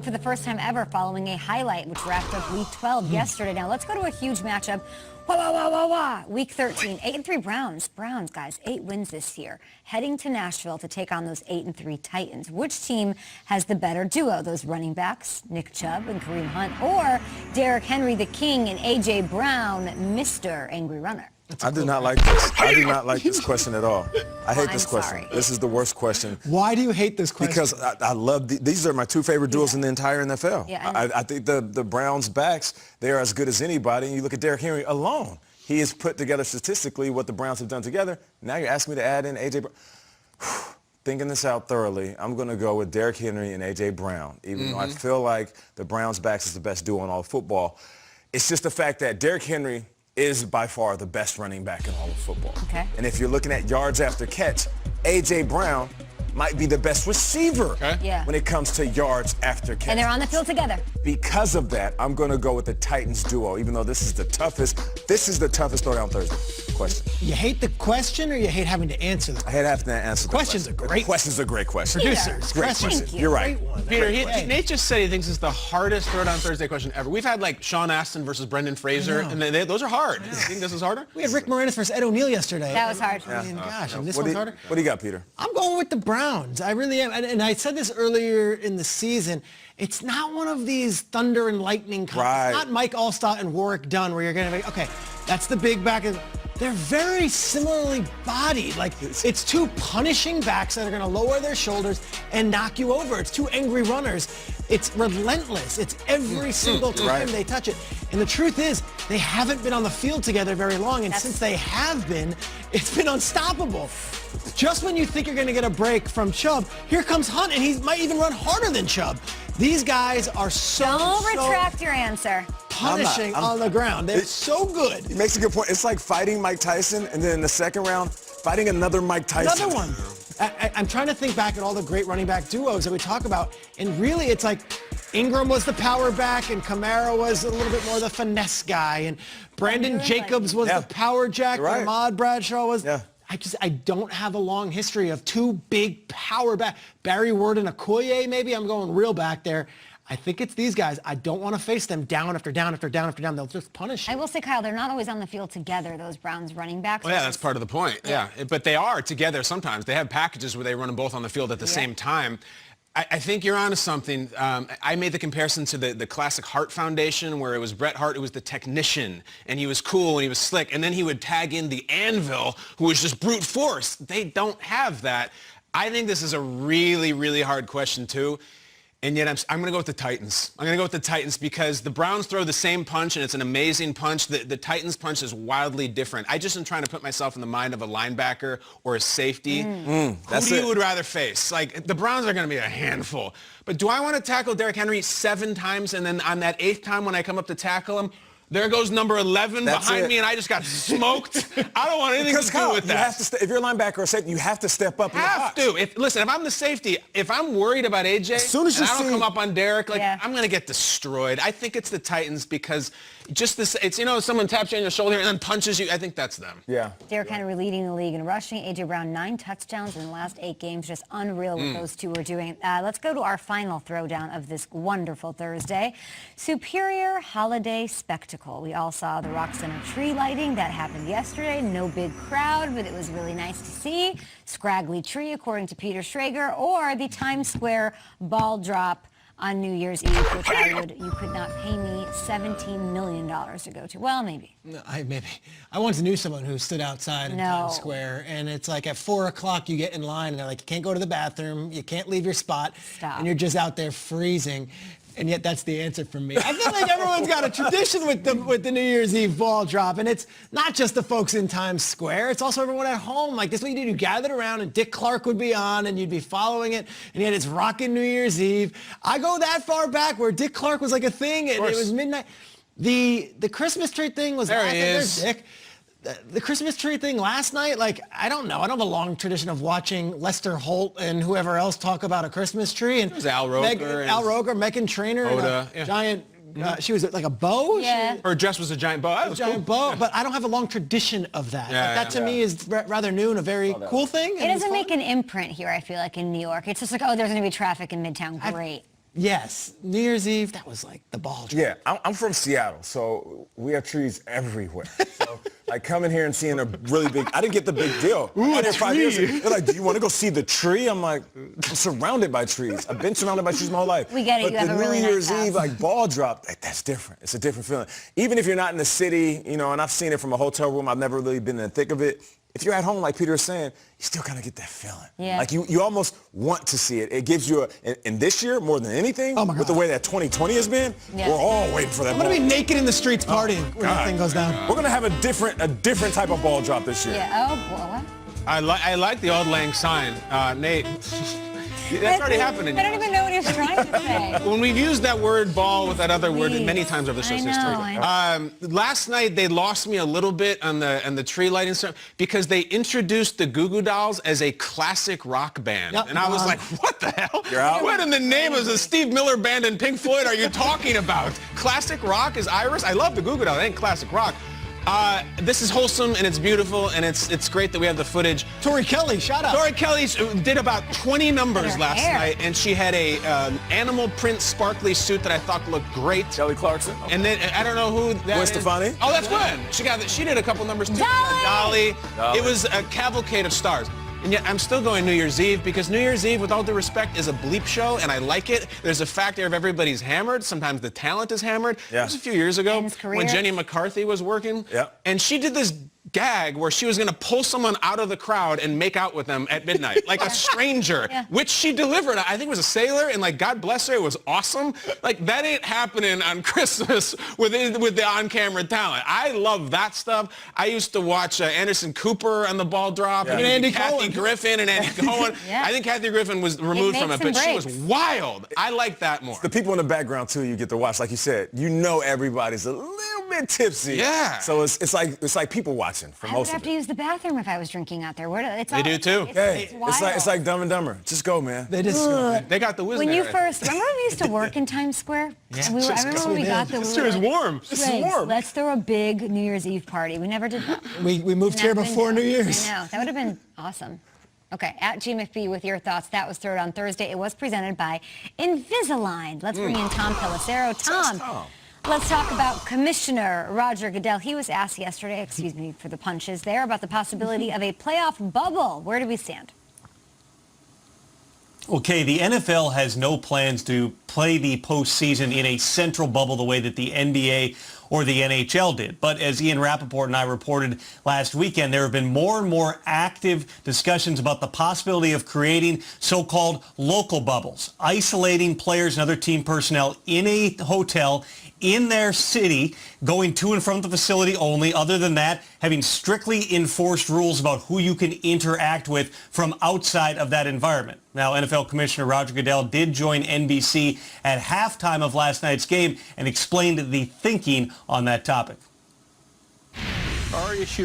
For the first time ever following a highlight, which wrapped up Week 12 yesterday. Now, let's go to a huge matchup. Week 13, 8-3 Browns. Browns, guys, 8 wins this year. Heading to Nashville to take on those 8-3 Titans. Which team has the better duo? Those running backs, Nick Chubb and Kareem Hunt, or Derrick Henry, the King, and A.J. Brown, Mr. Angry Runner? I do not like this. I do not like this question at all. I hate this question. Sorry. This is the worst question. Why do you hate this question? Because I love these are my two favorite duels in the entire NFL. Yeah, I think the Browns backs, they are as good as anybody. And you look at Derrick Henry alone. He has put together statistically what the Browns have done together. Now you're asking me to add in A.J. Brown. Thinking this out thoroughly, I'm going to go with Derrick Henry and A.J. Brown, even though I feel like the Browns backs is the best duo in all of football. It's just the fact that Derrick Henry is by far the best running back in all of football. Okay. And if you're looking at yards after catch, A.J. Brown might be the best receiver when it comes to yards after catch. And they're on the field together. Because of that, I'm going to go with the Titans duo, even though this is the toughest Throwdown Thursday question. You hate the question or you hate having to answer the I had to answer the question's question. a great Question's a great question. Producers. Great question. question. You're right. Peter, Nate just said he thinks it's the hardest Throwdown Thursday question ever. We've had like Sean Astin versus Brendan Fraser, and those are hard. You think this is harder? We had Rick Moranis versus Ed O'Neill yesterday. That was hard. I mean, gosh, and this What one's do harder. What do you got, Peter? I'm going with the Browns. I really am. And I said this earlier in the season. It's not one of these thunder and lightning contests. Right. It's not Mike Allstott and Warwick Dunn where you're going to be, okay, that's the big back. They're very similarly bodied. Like, it's two punishing backs that are going to lower their shoulders and knock you over. It's two angry runners. It's relentless. It's every single time they touch it. And the truth is, they haven't been on the field together very long. And since they have been, it's been unstoppable. Just when you think you're going to get a break from Chubb, here comes Hunt, and he might even run harder than Chubb. These guys are Don't retract your answer. punishing on the ground. They're so good. He makes a good point. It's like fighting Mike Tyson, and then in the second round, fighting another Mike Tyson. Another one. I'm trying to think back at all the great running back duos that we talk about, and really it's like Ingram was the power back, and Kamara was a little bit more the finesse guy, and Brandon Jacobs was the power jack, and Ahmad Bradshaw was... I don't have a long history of two big power back. Barry Ward and Okoye, maybe. I'm going real back there. I think it's these guys. I don't want to face them down after down after down after down. They'll just punish you. I will say, Kyle, they're not always on the field together, those Browns running backs. Well, yeah, that's part of the point. Yeah. But they are together sometimes. They have packages where they run them both on the field at the same time. I think you're onto something. I made the comparison to the classic Hart Foundation, where it was Bret Hart who was the technician, and he was cool and he was slick, and then he would tag in the Anvil, who was just brute force. They don't have that. I think this is a really, really hard question, too. And yet I'm going to go with the Titans. I'm going to go with the Titans because the Browns throw the same punch, and it's an amazing punch. The Titans' punch is wildly different. I just am trying to put myself in the mind of a linebacker or a safety. Who do you would rather face? Like, the Browns are going to be a handful. But do I want to tackle Derrick Henry 7 times, and then on that 8th time when I come up to tackle him, there goes number 11 behind me, and I just got smoked? I don't want anything to do with that. You have to if you're a linebacker or safety, you have to step up. Listen, if I'm the safety, if I'm worried about AJ, as soon as I don't come up on Derrick, I'm going to get destroyed. I think it's the Titans because just this, it's, someone taps you on your shoulder and then punches you. I think that's them. Yeah. Derrick Henry leading the league in rushing. A.J. Brown, 9 touchdowns in the last 8 games. Just unreal what those two are doing. Let's go to our final throwdown of this wonderful Thursday. Superior holiday spectacle. We all saw the Rock Center tree lighting. That happened yesterday. No big crowd, but it was really nice to see. Scraggly tree, according to Peter Schrager, or the Times Square ball drop on New Year's Eve, which you could not pay me $17 million to go to. Well, maybe. No, I once knew someone who stood outside in Times Square, and it's like at 4 o'clock you get in line, and they're like, you can't go to the bathroom, you can't leave your spot, and you're just out there freezing. And yet that's the answer from me. I feel like everyone's got a tradition with the New Year's Eve ball drop. And it's not just the folks in Times Square. It's also everyone at home. Like, this is what you did. You gathered around and Dick Clark would be on and you'd be following it. And yet it's rocking New Year's Eve. I go that far back where Dick Clark was like a thing and it was midnight. The Christmas tree thing was there. He is. There's Dick. The Christmas tree thing last night, like, I don't know. I don't have a long tradition of watching Lester Holt and whoever else talk about a Christmas tree. And it was Al Roker. Meghan Trainor. Oda, and a giant, she was like a bow? Yeah. Her dress was a giant bow. That was giant bow, but I don't have a tradition of that. That to me is rather new and a very cool thing. It doesn't make an imprint here, I feel like, in New York. It's just like, oh, there's going to be traffic in Midtown. Great. Yes, New Year's Eve, that was like the ball drop. Yeah, I'm from Seattle, so we have trees everywhere. So like coming here and seeing a really big, I didn't get the big deal. Ooh, I a did 5 years tree. ago. They're like, do you want to go see the tree? I'm like, I'm surrounded by trees. I've been surrounded by trees my whole life. We get it. But You have the a really New nice Year's house. Eve, like ball drop, that's different. It's a different feeling. Even if you're not in the city, you know, and I've seen it from a hotel room, I've never really been in the thick of it. If you're at home, like Peter was saying, you still kind of get that feeling. Yeah. Like you almost want to see it. It gives you and this year, more than anything, Oh my with the God. way that 2020 has been, Yeah. we're all waiting for that I'm ball. going to be naked in the streets partying when that God. thing goes down. We're going to have a different type of ball drop this year. Yeah. Oh, well, what? I like the Auld Lang Syne. Nate, that's already happening. I don't even know what he was trying to say. When we've used that word ball with that other word Please. many times over the show's I history. know, I Last night they lost me a little bit on the tree lighting stuff because they introduced the Goo Goo Dolls as a classic rock band. Yep. And I was like, what the hell? You're out? What in the name of the Steve Miller Band and Pink Floyd are you talking about? Classic rock is Iris? I love the Goo Goo Dolls. It ain't classic rock. This is wholesome and it's beautiful and it's great that we have the footage. Tori Kelly, shout out. Tori Kelly did about 20 numbers Her last hair. night, and she had a animal print sparkly suit that I thought looked great. Kelly Clarkson. And then I don't know who that Gwen is. Stefani? Oh, that's Gwen. She did a couple numbers too. Dolly! Dolly. It was a cavalcade of stars. And yet I'm still going New Year's Eve because New Year's Eve, with all due respect, is a bleep show, and I like it. There's a factor of everybody's hammered. Sometimes the talent is hammered. Yeah. It was a few years ago Ends when careers. Jenny McCarthy was working. Yeah. And she did this gag where she was going to pull someone out of the crowd and make out with them at midnight, like a stranger, Yeah. which she delivered. I think it was a sailor, and like, God bless her, it was awesome. Like, that ain't happening on Christmas with the on-camera talent. I love that stuff. I used to watch Anderson Cooper on the ball drop, Yeah. and And Andy Kathy Cohen. Griffin and Andy Cohen. Yeah. I think Kathy Griffin was removed from makes it, but and she was breaks. wild. I like that more. The people in the background too, you get to watch, like you said. You know everybody's a little bit tipsy. Yeah. So it's like people watching for I would most have of to it. use the bathroom if I was drinking out there. They do too. Hey, it's wild. like Dumb and Dumber. Just go, man. They just, They got the wisdom. When you first, remember when we used to work in Times Square? Yeah. And I remember when we got there. This we year is were like, warm. This is "Grace, warm." let's throw a big New Year's Eve party. We never did that. we moved here Never before did. New Year's. I know. That would have been awesome. Okay, at GMFB with your thoughts. That was third on Thursday. It was presented by Invisalign. Let's bring in Tom Pelissero. Tom, let's talk about Commissioner Roger Goodell. He was asked yesterday, excuse me for the punches there, about the possibility of a playoff bubble. Where do we stand? Okay, the NFL has no plans to play the postseason in a central bubble the way that the NBA or the NHL did. But as Ian Rappaport and I reported last weekend, there have been more and more active discussions about the possibility of creating so-called local bubbles, isolating players and other team personnel in a hotel in their city, going to and from the facility only. Other than that, having strictly enforced rules about who you can interact with from outside of that environment. Now, NFL Commissioner Roger Goodell did join NBC at halftime of last night's game and explained the thinking on that topic. Our issue